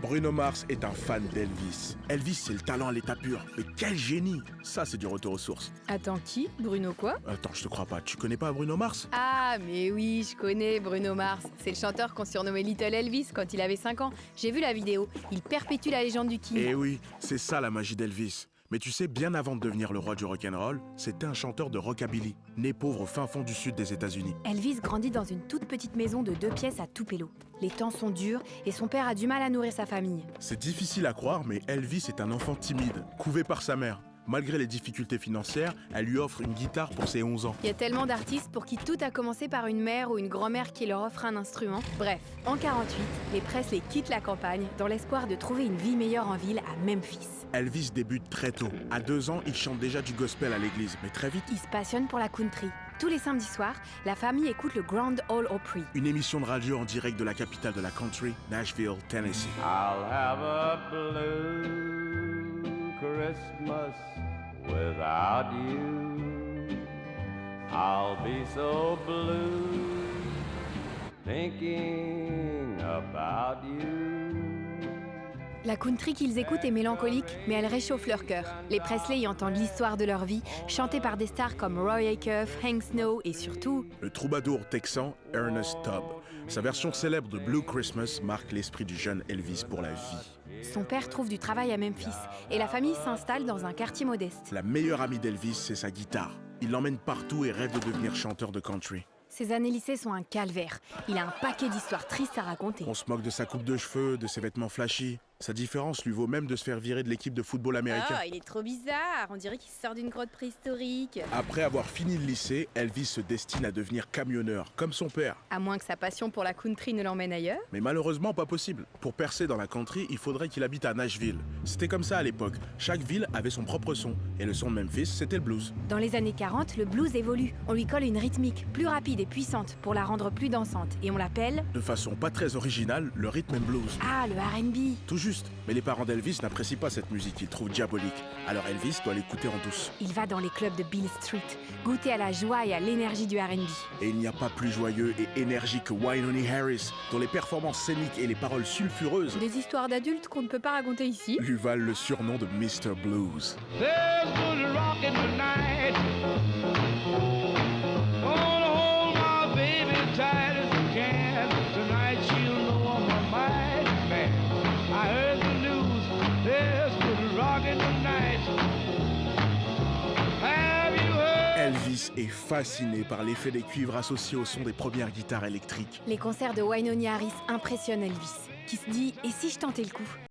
Bruno Mars est un fan d'Elvis. Elvis, c'est le talent à l'état pur. Mais quel génie! Ça, c'est du retour aux sources. Attends, qui? Bruno quoi? Attends, je te crois pas. Tu connais pas Bruno Mars? Ah, mais oui, je connais Bruno Mars. C'est le chanteur qu'on surnommait Little Elvis quand il avait 5 ans. J'ai vu la vidéo. Il perpétue la légende du King. Eh oui, c'est ça la magie d'Elvis. Mais tu sais, bien avant de devenir le roi du rock'n'roll, c'était un chanteur de rockabilly, né pauvre au fin fond du sud des États-Unis. Elvis grandit dans une toute petite maison de 2 pièces à Tupelo. Les temps sont durs et son père a du mal à nourrir sa famille. C'est difficile à croire, mais Elvis est un enfant timide, couvé par sa mère. Malgré les difficultés financières, elle lui offre une guitare pour ses 11 ans. Il y a tellement d'artistes pour qui tout a commencé par une mère ou une grand-mère qui leur offre un instrument. Bref, en 48, les Presley quittent la campagne dans l'espoir de trouver une vie meilleure en ville à Memphis. Elvis débute très tôt. À 2 ans, il chante déjà du gospel à l'église, mais très vite, Il se passionne pour la country. Tous les samedis soirs, la famille écoute le Grand Ole Opry. une émission de radio en direct de la capitale de la country, Nashville, Tennessee. I'll have a blue Christmas without you. I'll be so blue thinking about you. La country qu'ils écoutent est mélancolique, mais elle réchauffe leur cœur. Les Presley y entendent l'histoire de leur vie, chantée par des stars comme Roy Acuff, Hank Snow et surtout... Le troubadour texan Ernest Tubb. Sa version célèbre de Blue Christmas marque l'esprit du jeune Elvis pour la vie. Son père trouve du travail à Memphis et la famille s'installe dans un quartier modeste. La meilleure amie d'Elvis, c'est sa guitare. Il l'emmène partout et rêve de devenir chanteur de country. Ses années lycée sont un calvaire. Il a un paquet d'histoires tristes à raconter. On se moque de sa coupe de cheveux, de ses vêtements flashy. Sa différence lui vaut même de se faire virer de l'équipe de football américain. il est trop bizarre. On dirait qu'il sort d'une grotte préhistorique. Après avoir fini le lycée, Elvis se destine à devenir camionneur, comme son père. À moins que sa passion pour la country ne l'emmène ailleurs. Mais malheureusement, pas possible. Pour percer dans la country, il faudrait qu'il habite à Nashville. C'était comme ça à l'époque. Chaque ville avait son propre son. Et le son de Memphis, c'était le blues. Dans les années 40, le blues évolue. On lui colle une rythmique plus rapide et puissante pour la rendre plus dansante. Et on l'appelle... De façon pas très originale, le rhythm and blues. Ah, le R&B. Tout juste. Mais les parents d'Elvis n'apprécient pas cette musique qu'ils trouvent diabolique. Alors Elvis doit l'écouter en douce. Il va dans les clubs de Beale Street, goûter à la joie et à l'énergie du R&B. Et il n'y a pas plus joyeux et énergique que Wynonie Harris, dont les performances scéniques et les paroles sulfureuses Des histoires d'adultes qu'on ne peut pas raconter ici. lui valent le surnom de Mr. Blues. There's good rockin' tonight. Gonna hold my baby tight as I can. Tonight she'll know I'm a mighty man. I heard the news. There's good rockin' tonight. Have you heard? Elvis est fasciné par l'effet des cuivres associés au son des premières guitares électriques. Les concerts de Wynonie Harris impressionnent Elvis, qui se dit « Et si je tentais le coup ?»